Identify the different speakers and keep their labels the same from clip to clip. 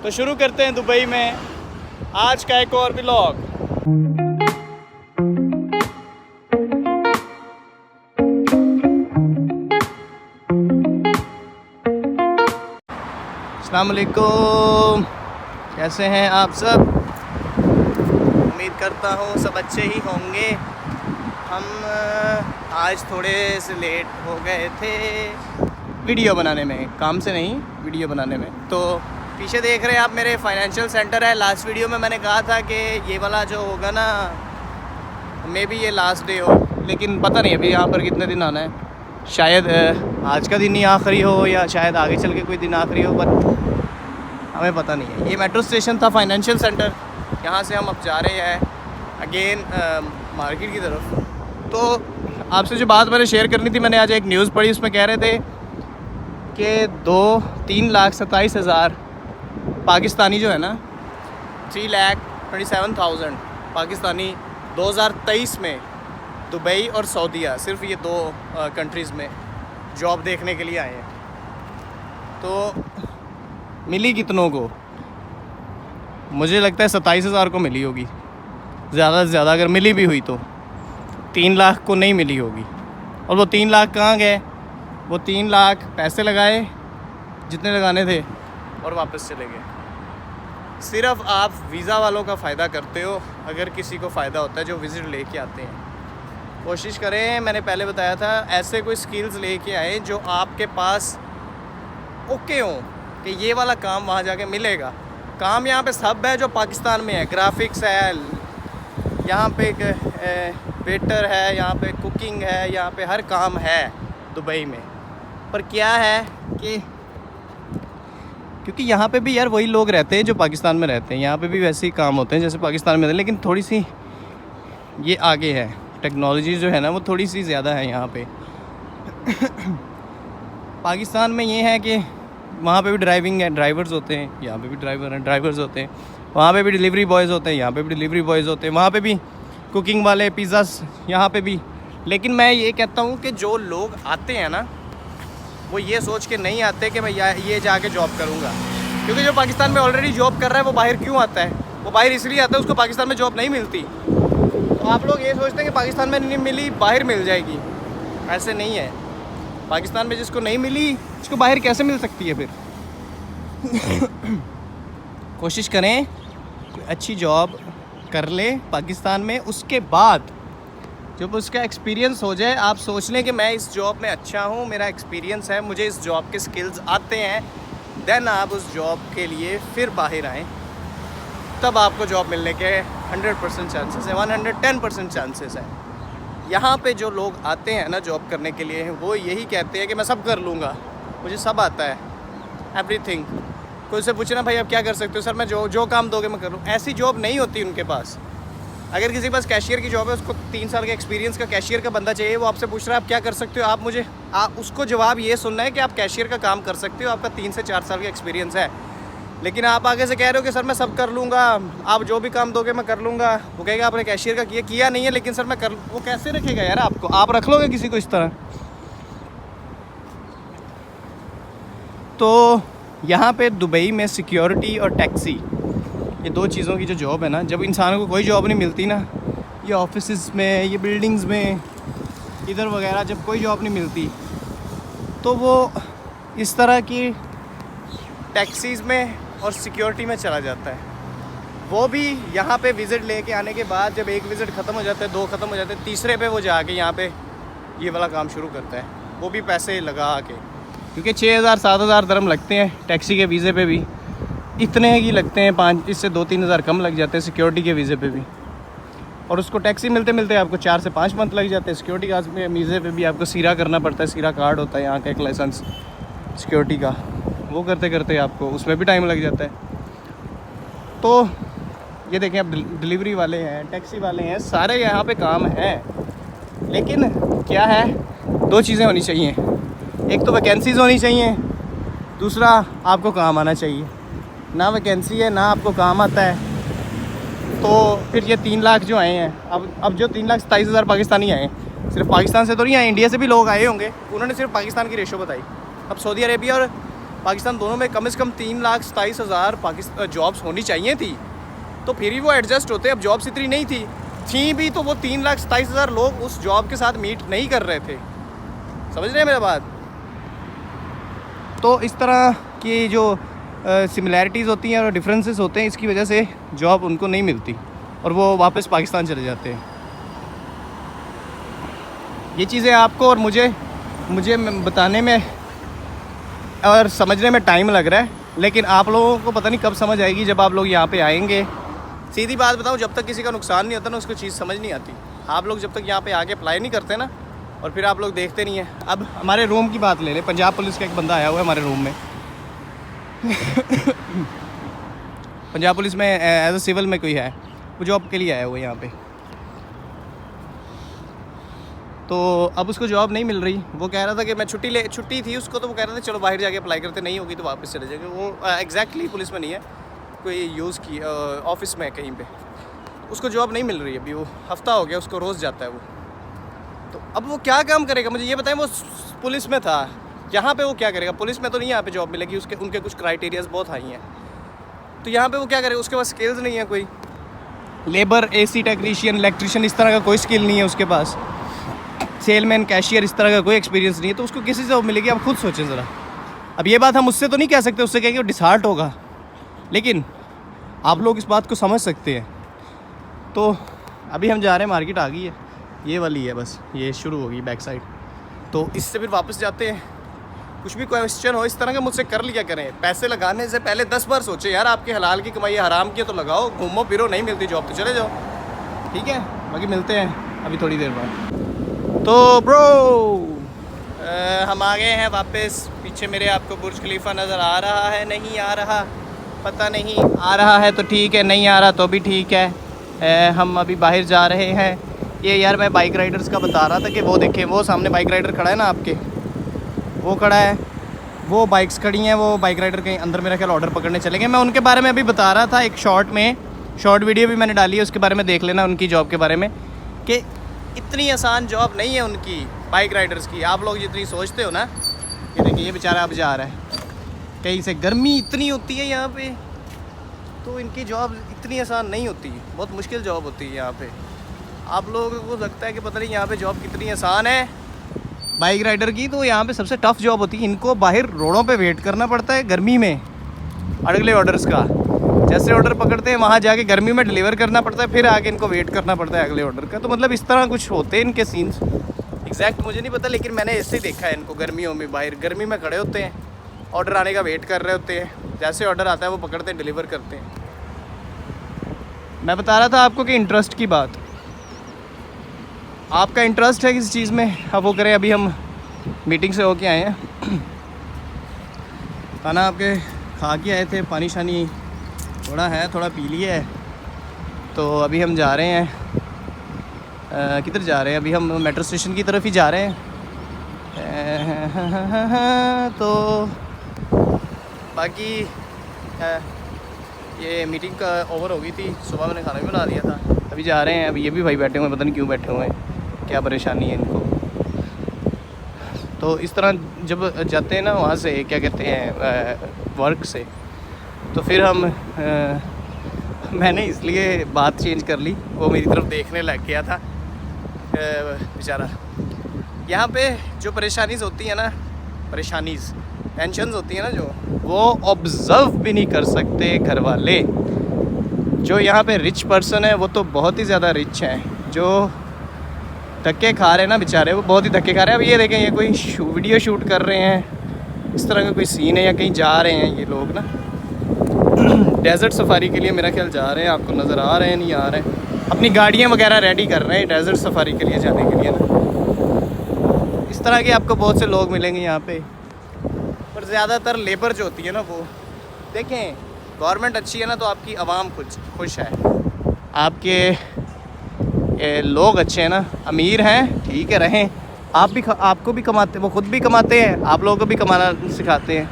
Speaker 1: तो शुरू करते हैं दुबई में आज का एक और व्लॉग। अस्सलाम वालेकुम, कैसे हैं आप सब? उम्मीद करता हूँ सब अच्छे ही होंगे। हम आज थोड़े से लेट हो गए थे वीडियो बनाने में, काम से नहीं, वीडियो बनाने में। तो पीछे देख रहे हैं आप मेरे फाइनेंशियल सेंटर है। लास्ट वीडियो में मैंने कहा था कि ये वाला जो होगा ना, मे बी ये लास्ट डे हो, लेकिन पता नहीं अभी यहाँ पर कितने दिन आना है। शायद आज का दिन ही आखिरी हो या शायद आगे चल के कोई दिन आखिरी हो, बट हमें पता नहीं है। ये मेट्रो स्टेशन था फाइनेंशियल सेंटर, यहाँ से हम अब जा रहे हैं अगेन मार्केट की तरफ। तो आपसे जो बात मैंने शेयर करनी थी, मैंने आज एक न्यूज़ पढ़ी, उसमें कह रहे थे कि 3,27,000 पाकिस्तानी जो है ना, 3,27,000 पाकिस्तानी 2023 में दुबई और सऊदीया, सिर्फ ये दो कंट्रीज़ में जॉब देखने के लिए आए हैं। तो मिली कितनों को? मुझे लगता है 27,000 को मिली होगी ज़्यादा से ज़्यादा, अगर मिली भी हुई तो 3 लाख को नहीं मिली होगी। और वो 3 लाख कहाँ गए? वो 3 लाख पैसे लगाए जितने लगाने थे और वापस चले गए। सिर्फ आप वीज़ा वालों का फ़ायदा करते हो, अगर किसी को फ़ायदा होता है जो विज़िट लेके आते हैं। कोशिश करें, मैंने पहले बताया था, ऐसे कोई स्किल्स लेके आए जो आपके पास ओके हों कि ये वाला काम वहाँ जाके मिलेगा। काम यहाँ पे सब है जो पाकिस्तान में है। ग्राफिक्स है, यहाँ पे वेटर है, यहाँ पे कुकिंग है, यहाँ पे हर काम है दुबई में। पर क्या है कि क्योंकि यहाँ पे भी यार वही लोग रहते हैं जो पाकिस्तान में रहते हैं, यहाँ पे भी वैसे ही काम होते हैं जैसे पाकिस्तान में, लेकिन थोड़ी सी ये आगे है। टेक्नोलॉजी जो है ना वो थोड़ी सी ज़्यादा है यहाँ पे। पाकिस्तान में ये है कि वहाँ पे भी ड्राइविंग है, ड्राइवर्स होते हैं, यहाँ पे भी ड्राइवर हैं, ड्राइवर्स होते हैं। वहाँ पे भी डिलीवरी बॉयज़ होते हैं, यहाँ पे भी डिलीवरी बॉयज़ होते हैं। वहाँ पे भी कुकिंग वाले, पिज़्ज़ास, यहाँ पे भी। लेकिन मैं ये कहता हूँ कि जो लोग आते हैं ना, वो ये सोच के नहीं आते कि मैं ये जाके जॉब करूँगा। क्योंकि जो पाकिस्तान में ऑलरेडी जॉब कर रहा है वो बाहर क्यों आता है? वो बाहर इसलिए आता है उसको पाकिस्तान में जॉब नहीं मिलती। तो आप लोग ये सोचते हैं कि पाकिस्तान में नहीं मिली बाहर मिल जाएगी, ऐसे नहीं है। पाकिस्तान में जिसको नहीं मिली उसको बाहर कैसे मिल सकती है फिर? कोशिश करें अच्छी जॉब कर ले पाकिस्तान में, उसके बाद जब उसका एक्सपीरियंस हो जाए, आप सोच लें कि मैं इस जॉब में अच्छा हूँ, मेरा एक्सपीरियंस है, मुझे इस जॉब के स्किल्स आते हैं, देन आप उस जॉब के लिए फिर बाहर आएँ। तब आपको जॉब मिलने के 100% चांसेस है, 110% चांसेस है। यहाँ पे जो लोग आते हैं ना जॉब करने के लिए, वो यही कहते हैं कि मैं सब कर लूँगा, मुझे सब आता है, एवरीथिंग। कोई से पूछे ना भाई आप क्या कर सकते हो? सर मैं जो काम दोगे मैं करूँ। ऐसी जॉब नहीं होती उनके पास। अगर किसी के पास कैशियर की जॉब है, उसको 3 साल के एक्सपीरियंस का कैशियर का बंदा चाहिए, वो आपसे पूछ रहा है आप क्या कर सकते हो, आप उसको जवाब ये सुनना है कि आप कैशियर का काम कर सकते हो, आपका 3 से 4 साल का एक्सपीरियंस है। लेकिन आप आगे से कह रहे हो कि सर मैं सब कर लूँगा, आप जो भी काम दोगे मैं कर लूँगा। वो कहेगा आपने कैशियर का किया नहीं है, लेकिन सर मैं कर, वो कैसे रखेगा यार आपको? आप रख लोगे किसी को इस तरह? तो यहाँ पे दुबई में सिक्योरिटी और टैक्सी, ये 2 चीज़ों की जो जॉब है ना, जब इंसान को कोई जॉब नहीं मिलती ना, ये ऑफिस में, ये बिल्डिंग्स में, इधर वगैरह जब कोई जॉब नहीं मिलती, तो वो इस तरह की टैक्सीज़ में और सिक्योरिटी में चला जाता है। वो भी यहाँ पे विज़िट लेके आने के बाद, जब एक विज़िट ख़त्म हो जाता है, 2 ख़त्म हो जाते हैं, तीसरे पे वो जाके यहाँ पे ये वाला काम शुरू करता है, वो भी पैसे लगा के। क्योंकि 6,000-7,000 दरम लगते हैं टैक्सी के वीज़े पे भी, इतने ही लगते हैं, 5 इससे 2-3 हज़ार कम लग जाते हैं सिक्योरिटी के वीज़े पे भी। और उसको टैक्सी मिलते मिलते आपको 4 से 5 मंथ लग जाते हैं। सिक्योरिटी का वीज़े पे भी आपको सीरा करना पड़ता है, सीरा कार्ड होता है यहाँ का एक लाइसेंस सिक्योरिटी का, वो करते करते आपको उसमें भी टाइम लग जाता है। तो ये देखें, अब डिलीवरी वाले हैं, टैक्सी वाले हैं, सारे यहाँ पे काम हैं। लेकिन क्या है, 2 चीज़ें होनी चाहिए, एक तो वैकेंसीज़ होनी चाहिए, दूसरा आपको काम आना चाहिए। ना वैकेंसी है, ना आपको काम आता है, तो फिर ये 3 लाख जो आए हैं, अब जो 3,27,000 पाकिस्तानी आए, सिर्फ पाकिस्तान से तो नहीं आए, इंडिया से भी लोग आए होंगे। उन्होंने सिर्फ पाकिस्तान की रेशो बताई। अब सऊदी अरेबिया और पाकिस्तान दोनों में कम से कम 3,27,000 पाकिस्तान जॉब्स होनी चाहिए थी, तो फिर ही वो एडजस्ट होते। अब जॉब्स इतनी नहीं थी भी तो वो 3,27,000 लोग उस जॉब के साथ मीट नहीं कर रहे थे। समझ रहे हैं मेरा बात? तो इस तरह की जो सिमिलैरिटीज़ होती हैं और डिफरेंसेस होते हैं, इसकी वजह से जॉब उनको नहीं मिलती और वो वापस पाकिस्तान चले जाते हैं। ये चीज़ें आपको और मुझे बताने में और समझने में टाइम लग रहा है, लेकिन आप लोगों को पता नहीं कब समझ आएगी जब आप लोग यहाँ पे आएंगे। सीधी बात बताऊँ, जब तक किसी का नुकसान नहीं होता ना, उसको चीज़ समझ नहीं आती। आप लोग जब तक यहाँ पे आके अप्लाई नहीं करते ना, और फिर आप लोग देखते नहीं हैं। अब हमारे रूम की बात ले लें, पंजाब पुलिस का एक बंदा आया हुआ है हमारे रूम में पंजाब पुलिस में एज ए सिविल में कोई है, वो जॉब के लिए आया हुआ है यहाँ पे। तो अब उसको जॉब नहीं मिल रही। वो कह रहा था कि मैं छुट्टी थी उसको, तो वो कह रहा था चलो बाहर जाके अप्लाई करते, नहीं होगी तो वापस चले जाएंगे। वो एग्जैक्टली पुलिस में नहीं है, कोई यूज़ की ऑफिस में कहीं पे। उसको जॉब नहीं मिल रही है अभी, वो हफ्ता हो गया उसको, रोज़ जाता है वो। तो अब वो क्या काम करेगा मुझे ये बताएं। वो पुलिस में था, यहाँ पे वो क्या करेगा? पुलिस में तो नहीं यहाँ पे जॉब मिलेगी, उनके कुछ क्राइटेरियाज बहुत हाई हैं। तो यहाँ पे वो क्या करेगा? उसके पास स्किल्स नहीं है कोई। लेबर, AC टेक्नीशियन, इलेक्ट्रिशियन, इस तरह का कोई स्किल नहीं है उसके पास। सेलमैन, कैशियर, इस तरह का कोई एक्सपीरियंस नहीं है। तो उसको किसी से जॉब मिलेगी? आप खुद सोचें ज़रा। अब ये बात हम उससे तो नहीं कह सकते, उससे कहेंगे वो डिसहार्ट होगा, लेकिन आप लोग इस बात को समझ सकते हैं। तो अभी हम जा रहे हैं, मार्केट आ गई है, ये वाली है बस, ये शुरू होगी बैक साइड। तो इससे फिर वापस जाते हैं। कुछ भी क्वेश्चन हो इस तरह का मुझसे कर लिया करें। पैसे लगाने से पहले 10 बार सोचे यार, आपकी हलाल की कमाई हराम की तो लगाओ, घूमो फिरो, नहीं मिलती जॉब तो चले जाओ, ठीक है? बाकी मिलते हैं अभी थोड़ी देर बाद। तो ब्रो हम आ गए हैं वापस। पीछे मेरे आपको बुर्ज खलीफा नज़र आ रहा है, नहीं आ रहा पता नहीं, आ रहा है तो ठीक है, नहीं आ रहा तो भी ठीक है। हम अभी बाहर जा रहे हैं। ये यार मैं बाइक राइडर्स का बता रहा था कि वो देखें, वो सामने बाइक राइडर खड़ा है ना आपके, वो खड़ा है, वो बाइक्स खड़ी हैं, वो बाइक राइडर कहीं अंदर मेरा ख्याल ऑर्डर पकड़ने चले गए। मैं उनके बारे में अभी बता रहा था एक शॉर्ट वीडियो भी मैंने डाली है, उसके बारे में देख लेना, उनकी जॉब के बारे में, कि इतनी आसान जॉब नहीं है उनकी बाइक राइडर्स की, आप लोग जितनी सोचते हो ना। ये देखिए, ये बेचारा अब जा रहा है कहीं से। गर्मी इतनी होती है यहाँ पे, तो इनकी जॉब इतनी आसान नहीं होती, बहुत मुश्किल जॉब होती है यहाँ पे। आप लोगों को लगता है कि पता नहीं यहाँ पे जॉब कितनी आसान है बाइक राइडर की, तो यहाँ पे सबसे टफ़ जॉब होती है। इनको बाहर रोडों पे वेट करना पड़ता है गर्मी में अगले ऑर्डर्स का। जैसे ऑर्डर पकड़ते हैं वहाँ जाके गर्मी में डिलीवर करना पड़ता है, फिर आके इनको वेट करना पड़ता है अगले ऑर्डर का। तो मतलब इस तरह कुछ होते हैं इनके सीन्स, एग्जैक्ट मुझे नहीं पता, लेकिन मैंने ऐसे ही देखा है इनको। गर्मियों में बाहर गर्मी में खड़े होते हैं, ऑर्डर आने का वेट कर रहे होते हैं, जैसे ऑर्डर आता है वो पकड़ते हैं, डिलीवर करते हैं। मैं बता रहा था आपको कि इंटरेस्ट की बात, आपका इंटरेस्ट है किसी चीज़ में, अब वो करें। अभी हम मीटिंग से होके आए हैं, खाना आपके खा के आए थे, पानी शानी थोड़ा पी लिया है। तो अभी हम जा रहे हैं, किधर जा रहे हैं? अभी हम मेट्रो स्टेशन की तरफ ही जा रहे हैं। तो बाकी ये मीटिंग का ओवर हो गई थी, सुबह मैंने खाना भी बना दिया था। अभी जा रहे हैं। अभी ये भी भाई बैठे हुए हैं, पता नहीं क्यों बैठे हुए हैं, क्या परेशानी है इनको। तो इस तरह जब जाते हैं ना वहाँ से, क्या कहते हैं, वर्क से, तो फिर हम मैंने इसलिए बात चेंज कर ली, वो मेरी तरफ देखने लग गया था बेचारा। यहाँ पे जो परेशानीज़ होती है ना, टेंशन्स होती है ना, जो वो ऑब्ज़र्व भी नहीं कर सकते घर वाले। जो यहाँ पे रिच पर्सन है वो तो बहुत ही ज़्यादा रिच हैं, जो धक्के खा रहे हैं ना बेचारे, वो बहुत ही धक्के खा रहे हैं। अब ये देखें, ये कोई वीडियो शूट कर रहे हैं, इस तरह का कोई सीन है, या कहीं जा रहे हैं ये लोग ना डेज़र्ट सफारी के लिए मेरा ख्याल जा रहे हैं। आपको नज़र आ रहे हैं, नहीं आ रहे हैं, अपनी गाड़ियाँ वगैरह रेडी कर रहे हैं डेज़र्ट सफारी के लिए जाने के लिए ना। इस तरह के आपको बहुत से लोग मिलेंगे यहाँ पे, पर ज़्यादातर लेबर जो होती है ना, वो देखें, गवर्नमेंट अच्छी है ना तो आपकी आवाम खुश है, आपके लोग अच्छे हैं ना, अमीर हैं, ठीक है, रहें। आपको भी कमाते, वो खुद भी कमाते हैं, आप लोगों को भी कमाना सिखाते हैं।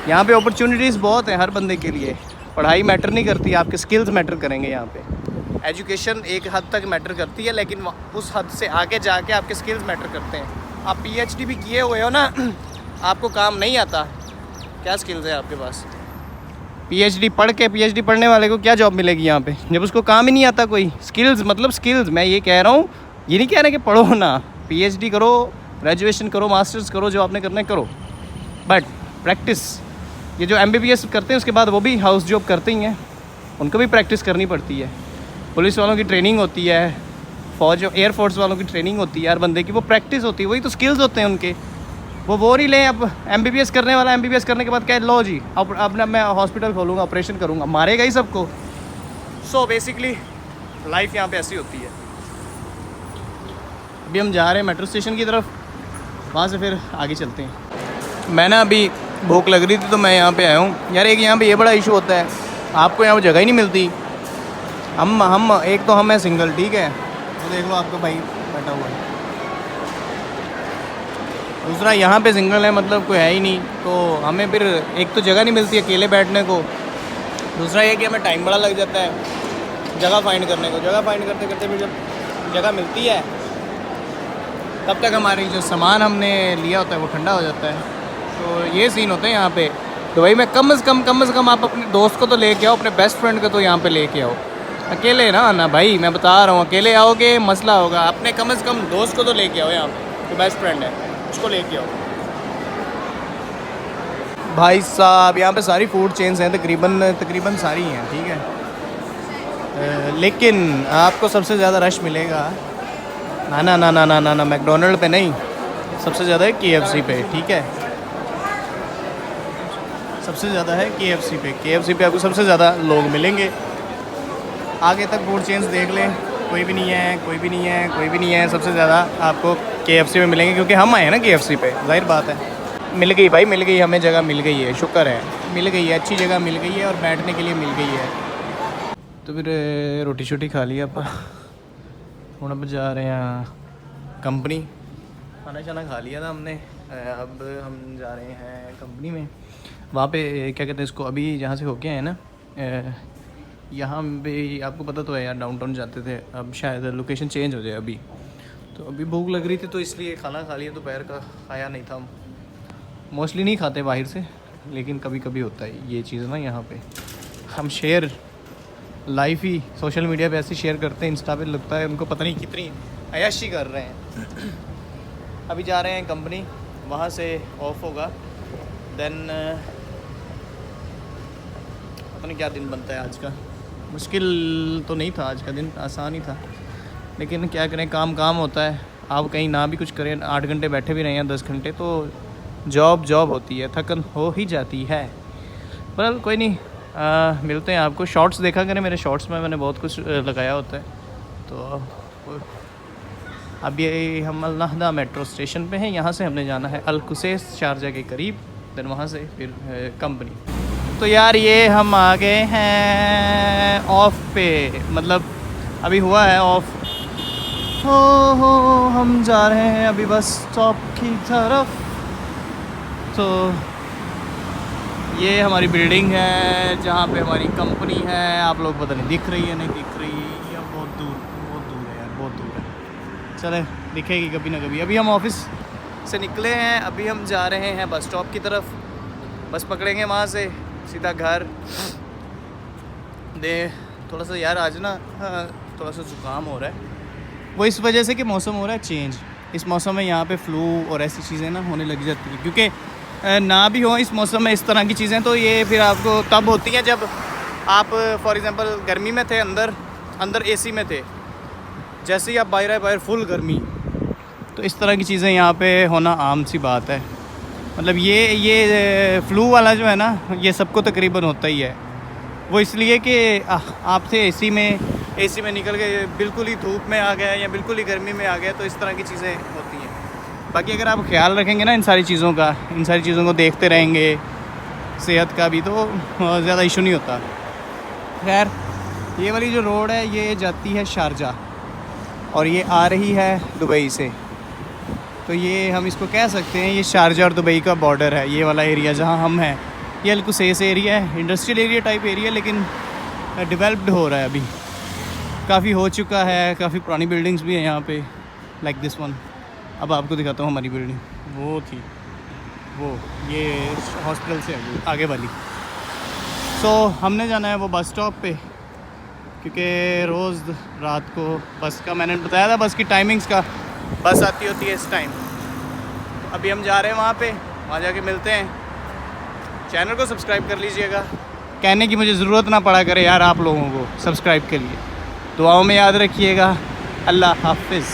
Speaker 1: यहाँ पे अपॉर्चुनिटीज़ बहुत हैं हर बंदे के लिए। पढ़ाई मैटर नहीं करती, आपके स्किल्स मैटर करेंगे। यहाँ पे एजुकेशन एक हद तक मैटर करती है, लेकिन उस हद से आगे जाके आपके स्किल्स मैटर करते हैं। आप PhD भी किए हुए हो ना, आपको काम नहीं आता, क्या स्किल्स है आपके पास? पीएचडी पढ़ के, पीएचडी पढ़ने वाले को क्या जॉब मिलेगी यहाँ पे जब उसको काम ही नहीं आता कोई? स्किल्स मतलब स्किल्स, मैं ये कह रहा हूँ, ये नहीं कह रहा कि पढ़ो ना, पीएचडी करो, ग्रेजुएशन करो, मास्टर्स करो, जो आपने करना है करो, बट प्रैक्टिस। ये जो एमबीबीएस करते हैं उसके बाद वो भी हाउस जॉब करते ही हैं, उनको भी प्रैक्टिस करनी पड़ती है। पुलिस वालों की ट्रेनिंग होती है, फौज एयरफोर्स वालों की ट्रेनिंग होती है, हर बंदे की वो प्रैक्टिस होती है, वही तो स्किल्स होते हैं उनके। वो नहीं लें। अब एमबीबीएस करने वाला एमबीबीएस करने के बाद क्या, लो जी अब मैं हॉस्पिटल खोलूँगा, ऑपरेशन करूँगा, मारेगा ही सबको। सो बेसिकली लाइफ यहाँ पे ऐसी होती है। अभी हम जा रहे हैं मेट्रो स्टेशन की तरफ, वहाँ से फिर आगे चलते हैं। मैं ना अभी भूख लग रही थी तो मैं यहाँ पे आया हूँ। यार एक यहाँ पे ये बड़ा इशू होता है, आपको यहाँ पर जगह ही नहीं मिलती। हम एक तो हम है सिंगल, ठीक है, तो देख लो आपका भाई बैठा हुआ है। दूसरा यहाँ पे सिंगल है, मतलब कोई है ही नहीं, तो हमें फिर एक तो जगह नहीं मिलती अकेले बैठने को, दूसरा ये कि हमें टाइम बड़ा लग जाता है जगह फाइंड करने को। जगह फाइंड करते करते फिर जब जगह मिलती है तब तक हमारी जो सामान हमने लिया होता है वो ठंडा हो जाता है। तो ये सीन होते हैं यहाँ पे। तो भाई मैं कम से कम आप अपने दोस्त को तो लेके आओ, अपने बेस्ट फ्रेंड को तो यहाँ पे लेके आओ। अकेले ना आना भाई, मैं बता रहा हूँ, अकेले आओगे मसला होगा। अपने कम से कम दोस्त को तो लेके आओ यहाँ पे, जो बेस्ट फ्रेंड है उसको लेके आओ। भाई साहब यहाँ पे सारी फूड चेन्स हैं, तकरीबन सारी हैं, ठीक है। लेकिन आपको सबसे ज़्यादा रश मिलेगा ना मैकडोनल्ड पे नहीं, सबसे ज़्यादा है KFC पे, ठीक है। सबसे ज़्यादा है KFC पे आपको सबसे ज़्यादा लोग मिलेंगे। आगे तक फूड चेन्स देख लें, कोई भी नहीं है। सबसे ज़्यादा आपको KFC में मिलेंगे, क्योंकि हम आए हैं ना KFC पे, जाहिर बात है। मिल गई भाई, मिल गई, हमें जगह मिल गई है, शुक्र है, मिल गई है, अच्छी जगह मिल गई है और बैठने के लिए मिल गई है। तो फिर रोटी शोटी खा लिया आप, हम अब जा रहे हैं कंपनी। खाना शाना खा लिया था हमने, अब हम जा रहे हैं कंपनी में। वहाँ पे क्या कहते हैं इसको, अभी जहाँ से होके आए ना, यहाँ पे आपको पता तो है यार, डाउनटाउन जाते थे, अब शायद लोकेशन चेंज हो जाए अभी। तो अभी भूख लग रही थी तो इसलिए खाना खा लिया, दोपहर का खाया नहीं था। मोस्टली नहीं खाते बाहर से, लेकिन कभी कभी होता है ये चीज़ ना। यहाँ पे हम शेयर लाइफ ही सोशल मीडिया पे ऐसे शेयर करते हैं, इंस्टा पे लगता है उनको पता नहीं कितनी अय्याशी कर रहे हैं। अभी जा रहे हैं कंपनी, वहाँ से ऑफ होगा, देन पता नहीं क्या दिन बनता है आज का। मुश्किल तो नहीं था आज का दिन, आसान ही था, लेकिन क्या करें, काम होता है। आप कहीं ना भी कुछ करें, 8 घंटे बैठे भी रहे हैं, 10 घंटे, तो जॉब होती है, थकन हो ही जाती है। पर कोई नहीं, मिलते हैं आपको। शॉर्ट्स देखा करें, मेरे शॉर्ट्स में मैंने बहुत कुछ लगाया होता है। तो अब ये हम अल नहदा मेट्रो स्टेशन पे हैं, यहाँ से हमने जाना है अल कुसैस, शारजा के करीब, देन वहाँ से फिर कंपनी। तो यार ये हम आ गए हैं ऑफ पे, मतलब अभी हुआ है ऑफ। हो हम जा रहे हैं अभी बस स्टॉप की तरफ। तो ये हमारी बिल्डिंग है जहाँ पे हमारी कंपनी है। आप लोग पता नहीं दिख रही है नहीं दिख रही, या बहुत दूर है यार, बहुत दूर है। चले दिखेगी कभी ना कभी। अभी हम ऑफिस से निकले हैं, अभी हम जा रहे हैं बस स्टॉप की तरफ। बस पकड़ेंगे वहाँ से सीधा घर। थोड़ा सा यार आज ना थोड़ा सा ज़ुकाम हो रहा है, वो इस वजह से कि मौसम हो रहा है चेंज। इस मौसम में यहाँ पे फ्लू और ऐसी चीज़ें ना होने लग जाती हैं, क्योंकि ना भी हो इस मौसम में इस तरह की चीज़ें, तो ये फिर आपको तब होती हैं जब आप फॉर एग्ज़ाम्पल गर्मी में थे, अंदर एसी में थे, जैसे ही आप बाहर फुल गर्मी, तो इस तरह की चीज़ें यहाँ पे होना आम सी बात है। मतलब ये फ्लू वाला जो है ना, ये सबको तकरीबन होता ही है। वो इसलिए कि आप थे एसी में निकल गए, बिल्कुल ही धूप में आ गए या बिल्कुल ही गर्मी में आ गए, तो इस तरह की चीज़ें होती हैं। बाकी अगर आप ख्याल रखेंगे ना इन सारी चीज़ों को देखते रहेंगे, सेहत का भी, तो ज़्यादा इशू नहीं होता। खैर ये वाली जो रोड है ये जाती है शारजा और ये आ रही है दुबई से, तो ये हम इसको कह सकते हैं ये शारजा और दुबई का बॉर्डर है। ये वाला एरिया जहाँ हम हैं, ये अल कुसैस एरिया है, इंडस्ट्रियल एरिया टाइप एरिया, लेकिन डेवलप्ड हो रहा है अभी, काफ़ी हो चुका है। काफ़ी पुरानी बिल्डिंग्स भी हैं यहाँ पे, लाइक दिस वन। अब आपको दिखाता हूँ हमारी बिल्डिंग, वो थी वो ये हॉस्पिटल से आगे वाली। सो हमने जाना है वो बस स्टॉप पे, क्योंकि रोज़ रात को बस का, मैंने बताया था बस की टाइमिंग्स का, बस आती होती है इस टाइम। तो अभी हम जा रहे हैं वहाँ जाके मिलते हैं। चैनल को सब्सक्राइब कर लीजिएगा, कहने की मुझे ज़रूरत ना पड़ा करे यार आप लोगों को सब्सक्राइब के लिए। दुआओं में याद रखिएगा। अल्लाह हाफिज़।